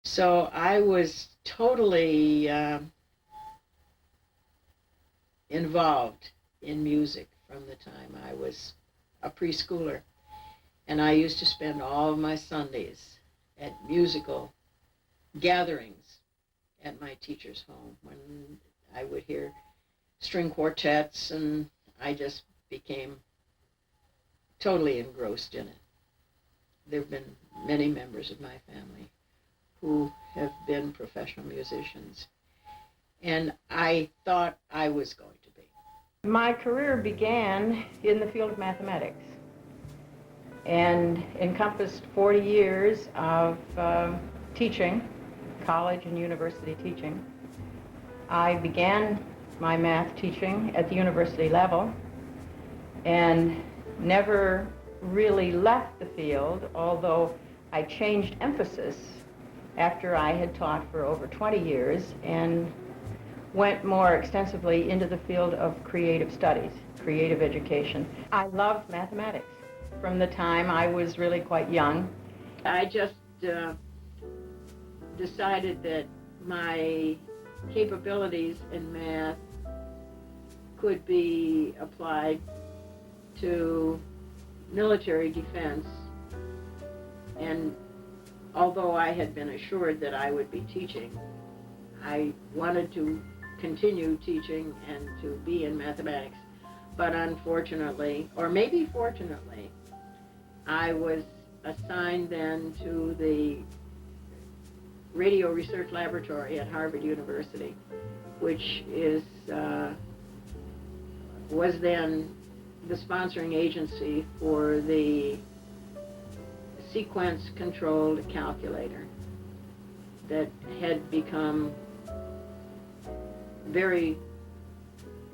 So I was totally involved in music from the time I was a preschooler. And I used to spend all of my Sundays at musical gatherings at my teacher's home when I would hear string quartets, and I just became totally engrossed in it. There have been many members of my family who have been professional musicians, and I thought I was going to be. My career began in the field of mathematics and encompassed 40 years of teaching, college and university teaching. I began my math teaching at the university level and never really left the field, although I changed emphasis after I had taught for over 20 years and went more extensively into the field of creative studies, creative education. I loved mathematics from the time I was really quite young. I just decided that my capabilities in math could be applied to military defense, and although I had been assured that I would be teaching, I wanted to continue teaching and to be in mathematics. But unfortunately, or maybe fortunately, I was assigned then to the Radio Research Laboratory at Harvard University, which was then the sponsoring agency for the sequence-controlled calculator that had become very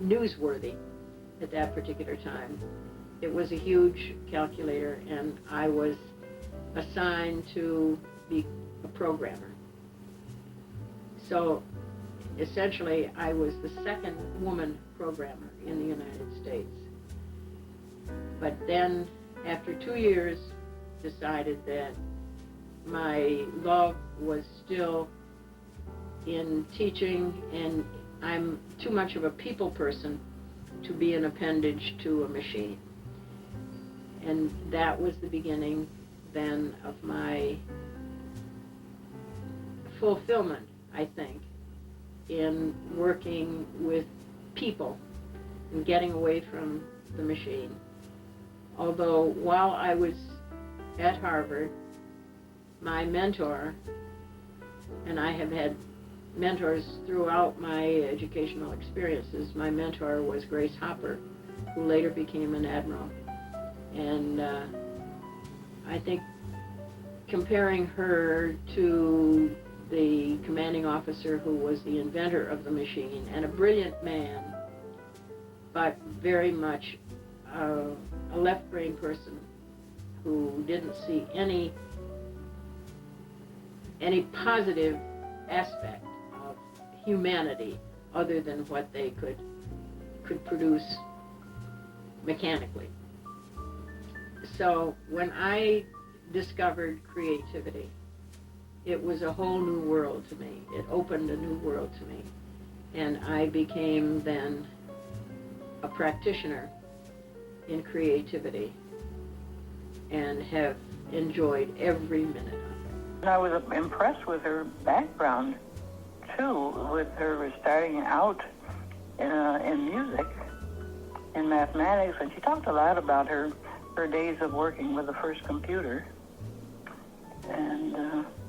newsworthy at that particular time. It was a huge calculator, and I was assigned to be a programmer. So essentially, I was the second woman programmer in the United States. But then, after 2 years, decided that my love was still in teaching, and I'm too much of a people person to be an appendage to a machine. And that was the beginning then of my fulfillment, I think, in working with people and getting away from the machine. Although while I was at Harvard, my mentor, and I have had mentors throughout my educational experiences, my mentor was Grace Hopper, who later became an admiral. And I think comparing her to the commanding officer who was the inventor of the machine and a brilliant man, but very much a left-brain person who didn't see any positive aspect of humanity other than what they could produce mechanically. So when I discovered creativity, it was a whole new world to me. It opened a new world to me. And I became then a practitioner in creativity and have enjoyed every minute of it. I was impressed with her background, too, with her starting out in music, in mathematics, and she talked a lot about her days of working with the first computer, and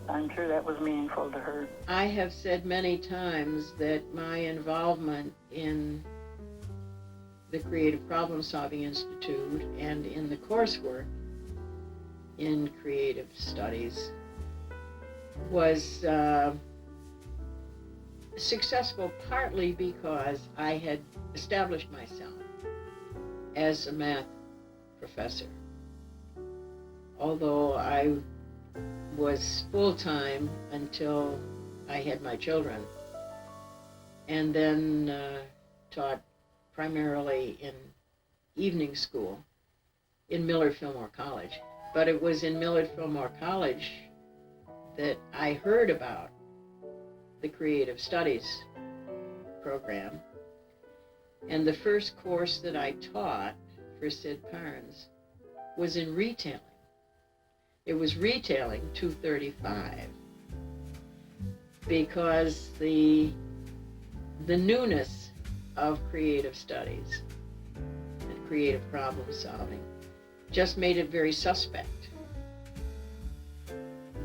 I'm sure that was meaningful to her. I have said many times that my involvement in the Creative Problem Solving Institute and in the coursework in creative studies was successful partly because I had established myself as a math professor. Although I was full-time until I had my children, and then taught primarily in evening school in Millard Fillmore College. But it was in Millard Fillmore College that I heard about the Creative Studies program. And the first course that I taught for Sid Parnes was in retailing. It was retailing 235 because the newness of creative studies and creative problem solving just made it very suspect.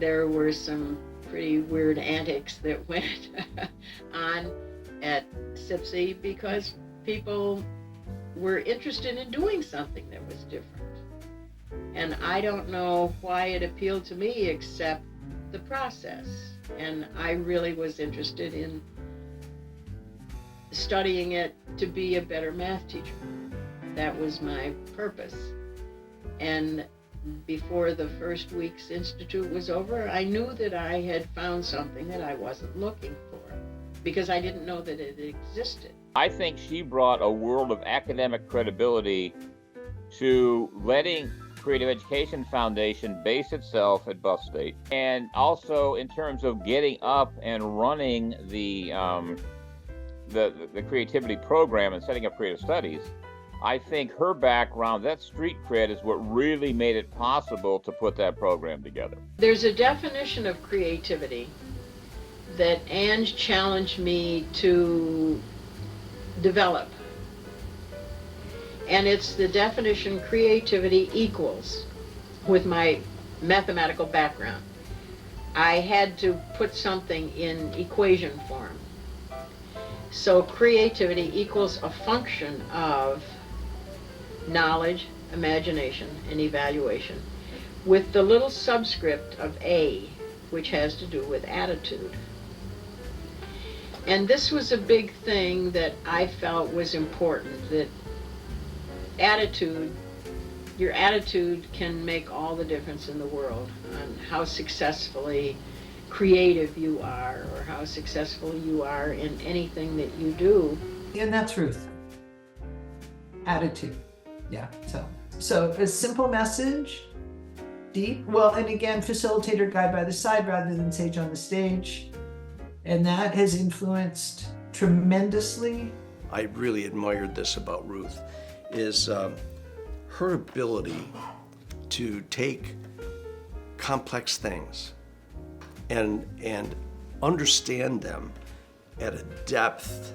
There were some pretty weird antics that went on at SIPSI because people were interested in doing something that was different. And I don't know why it appealed to me except the process. And I really was interested in studying it to be a better math teacher. That was my purpose. And before the first week's institute was over, I knew that I had found something that I wasn't looking for because I didn't know that it existed. I think she brought a world of academic credibility to letting Creative Education Foundation base itself at Buff State, and also in terms of getting up and running the creativity program and setting up creative studies. I think her background, that street cred, is what really made it possible to put that program together. There's a definition of creativity that Ange challenged me to develop. And it's the definition creativity equals, with my mathematical background. I had to put something in equation form. So creativity equals a function of knowledge, imagination, and evaluation, with the little subscript of A, which has to do with attitude. And this was a big thing that I felt was important, that your attitude can make all the difference in the world on how successfully creative you are or how successful you are in anything that you do. And that's Ruth. Attitude. Yeah, so a simple message, deep, well, and again, facilitator, guide by the side rather than sage on the stage. And that has influenced tremendously. I really admired this about Ruth, is her ability to take complex things and understand them at a depth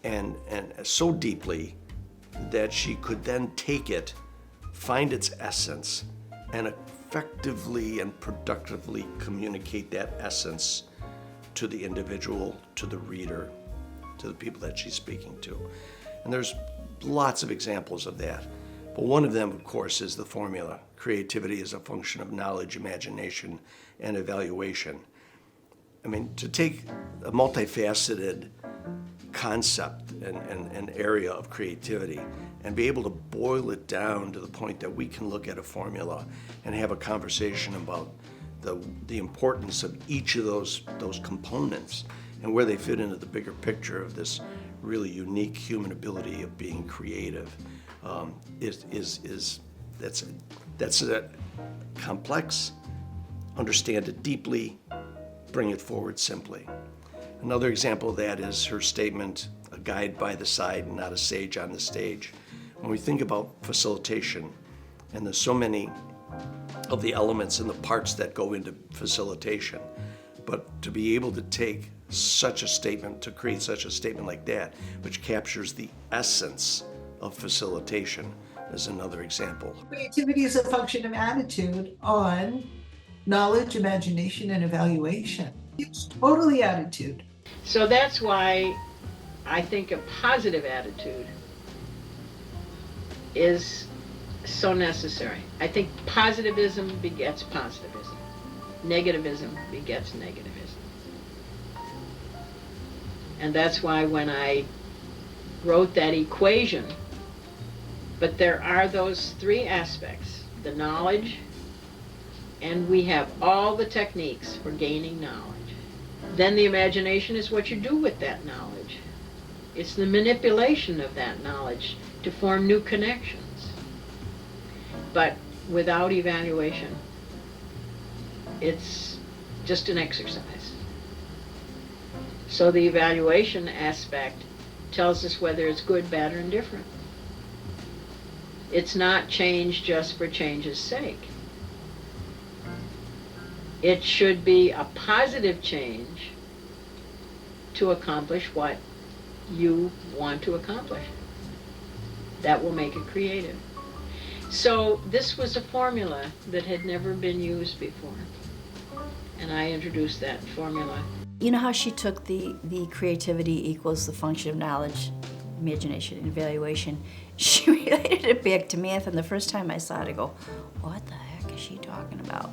and so deeply that she could then take it, find its essence, and effectively and productively communicate that essence to the individual, to the reader, to the people that she's speaking to. And there's lots of examples of that. But one of them, of course, is the formula. Creativity is a function of knowledge, imagination, and evaluation. I mean, to take a multifaceted concept and area of creativity and be able to boil it down to the point that we can look at a formula and have a conversation about the importance of each of those components and where they fit into the bigger picture of this really unique human ability of being creative that's complex. Understand it deeply, bring it forward simply. Another example of that is her statement, a guide by the side, not a sage on the stage. When we think about facilitation, and there's so many of the elements and the parts that go into facilitation, but to be able to take such a statement, to create such a statement like that, which captures the essence of facilitation, is another example. Creativity is a function of attitude on knowledge, imagination, and evaluation. It's totally attitude. So that's why I think a positive attitude is so necessary. I think positivism begets positivism. Negativism begets negativism. And that's why when I wrote that equation, but there are those three aspects, the knowledge, and we have all the techniques for gaining knowledge. Then the imagination is what you do with that knowledge. It's the manipulation of that knowledge to form new connections. But without evaluation It's just an exercise. So the evaluation aspect tells us whether it's good, bad, or indifferent. It's not change just for change's sake. It should be a positive change to accomplish what you want to accomplish. That will make it creative. So this was a formula that had never been used before. And I introduced that formula. You know how she took the creativity equals the function of knowledge, imagination, and evaluation? She related it back to math, and the first time I saw it, I go, what the heck is she talking about?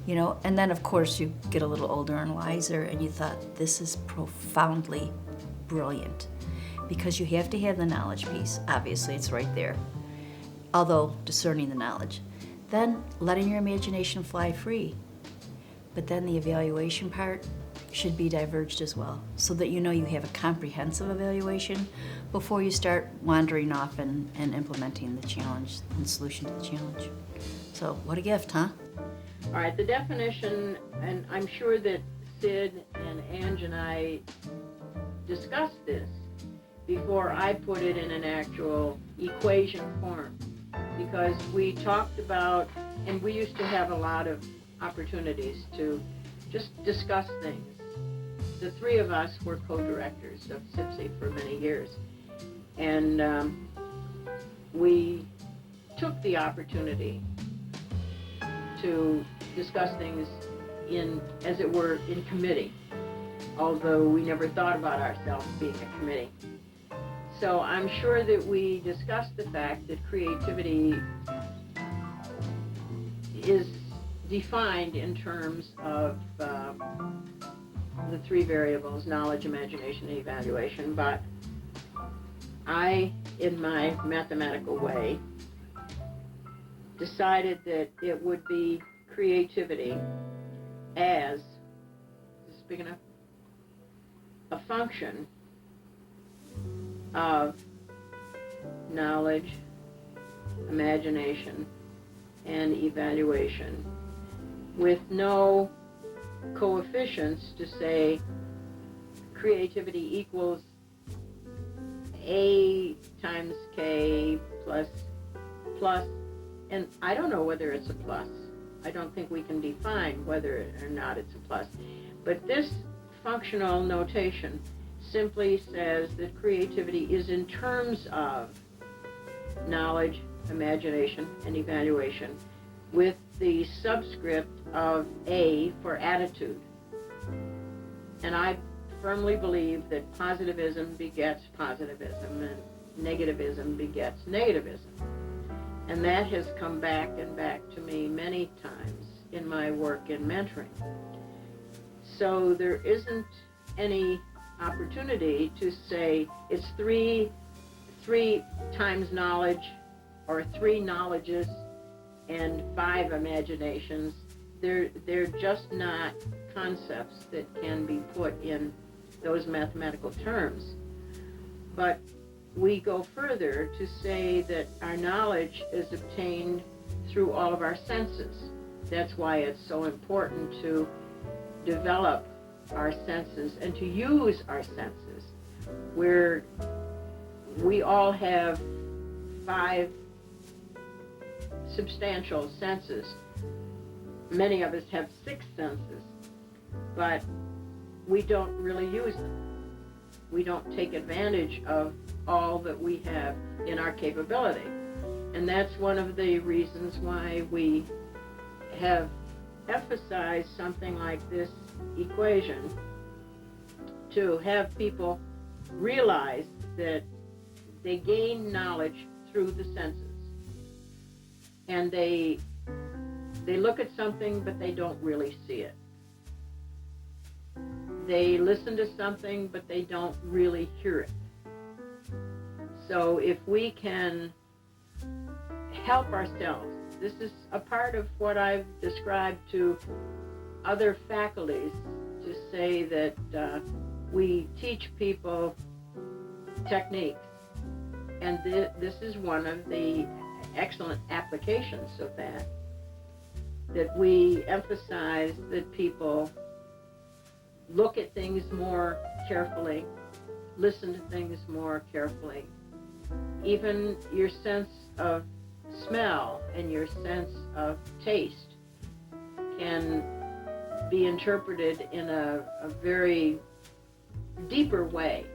You know, and then of course you get a little older and wiser, and you thought, this is profoundly brilliant. Because you have to have the knowledge piece. Obviously, it's right there. Although discerning the knowledge. Then letting your imagination fly free. But then the evaluation part should be diverged as well, so that you know you have a comprehensive evaluation before you start wandering off and implementing the challenge and solution to the challenge. So what a gift, huh? All right, the definition, and I'm sure that Sid and Ange and I discussed this before I put it in an actual equation form, because we talked about, and we used to have a lot of opportunities to just discuss things. The three of us were co-directors of SIPSI for many years, and we took the opportunity to discuss things in, as it were, in committee, although we never thought about ourselves being a committee. So I'm sure that we discussed the fact that creativity is defined in terms of the three variables, knowledge, imagination, and evaluation, but I, in my mathematical way, decided that it would be creativity as, is this big enough? A function of knowledge, imagination, and evaluation, with no coefficients to say creativity equals A times K plus, and I don't know whether it's a plus. I don't think we can define whether or not it's a plus. But this functional notation simply says that creativity is in terms of knowledge, imagination, and evaluation, with the subscript of A for attitude. And I firmly believe that positivism begets positivism and negativism begets negativism. And that has come back and back to me many times in my work in mentoring. So there isn't any opportunity to say it's three times knowledge or 3 knowledges and 5 imaginations. They're just not concepts that can be put in those mathematical terms. But we go further to say that our knowledge is obtained through all of our senses. That's why it's so important to develop our senses and to use our senses, where we all have 5 substantial senses. Many of us have 6 senses, but we don't really use them. We don't take advantage of all that we have in our capability. And that's one of the reasons why we have emphasized something like this equation, to have people realize that they gain knowledge through the senses. And they look at something, but they don't really see it. They listen to something, but they don't really hear it. So if we can help ourselves, this is a part of what I've described to other faculties, to say that we teach people techniques, and this is one of the excellent applications of that. that we emphasize that people look at things more carefully, listen to things more carefully. Even your sense of smell and your sense of taste can be interpreted in a very deeper way.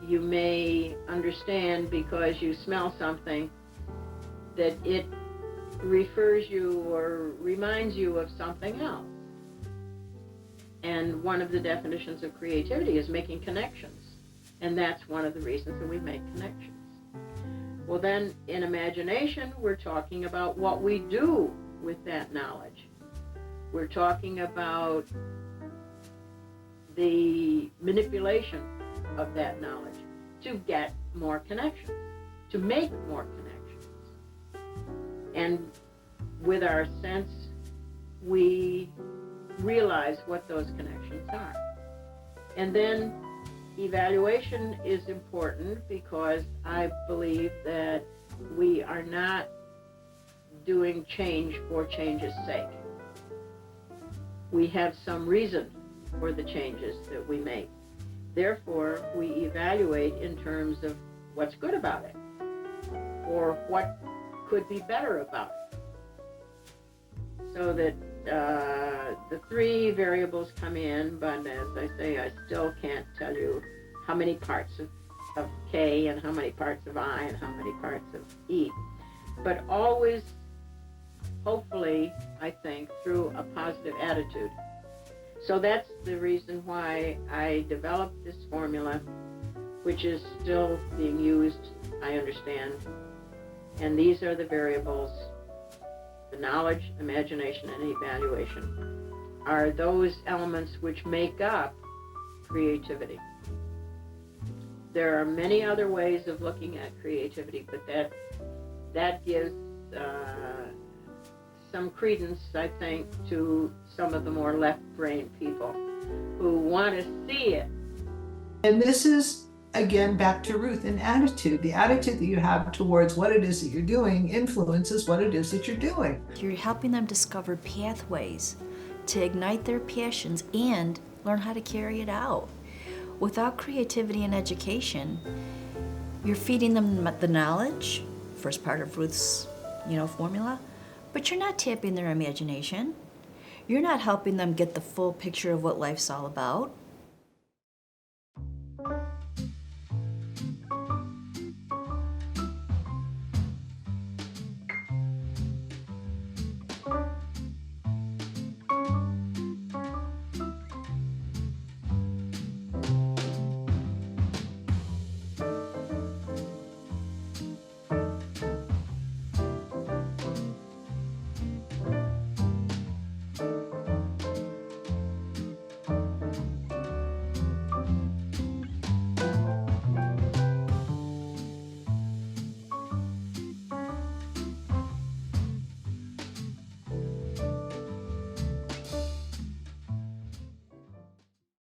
You may understand, because you smell something, that it refers you or reminds you of something else. And one of the definitions of creativity is making connections. And that's one of the reasons that we make connections. Well, then, in imagination, we're talking about what we do with that knowledge. We're talking about the manipulation of that knowledge to get more connections, to make more connections. And with our sense, we realize what those connections are. And then evaluation is important, because I believe that we are not doing change for change's sake. We have some reason for the changes that we make. Therefore, we evaluate in terms of what's good about it, or what could be better about it. So that the three variables come in, but as I say, I still can't tell you how many parts of K and how many parts of I and how many parts of E. But always, hopefully, I think, through a positive attitude. So that's the reason why I developed this formula, which is still being used, I understand. And these are the variables: the knowledge, imagination, and evaluation are those elements which make up creativity. There are many other ways of looking at creativity, but that gives some credence, I think, to some of the more left-brain people who want to see it. And this is, again, back to Ruth, an attitude. The attitude that you have towards what it is that you're doing influences what it is that you're doing. You're helping them discover pathways to ignite their passions and learn how to carry it out. Without creativity and education, you're feeding them the knowledge, first part of Ruth's, formula, but you're not tapping their imagination. You're not helping them get the full picture of what life's all about.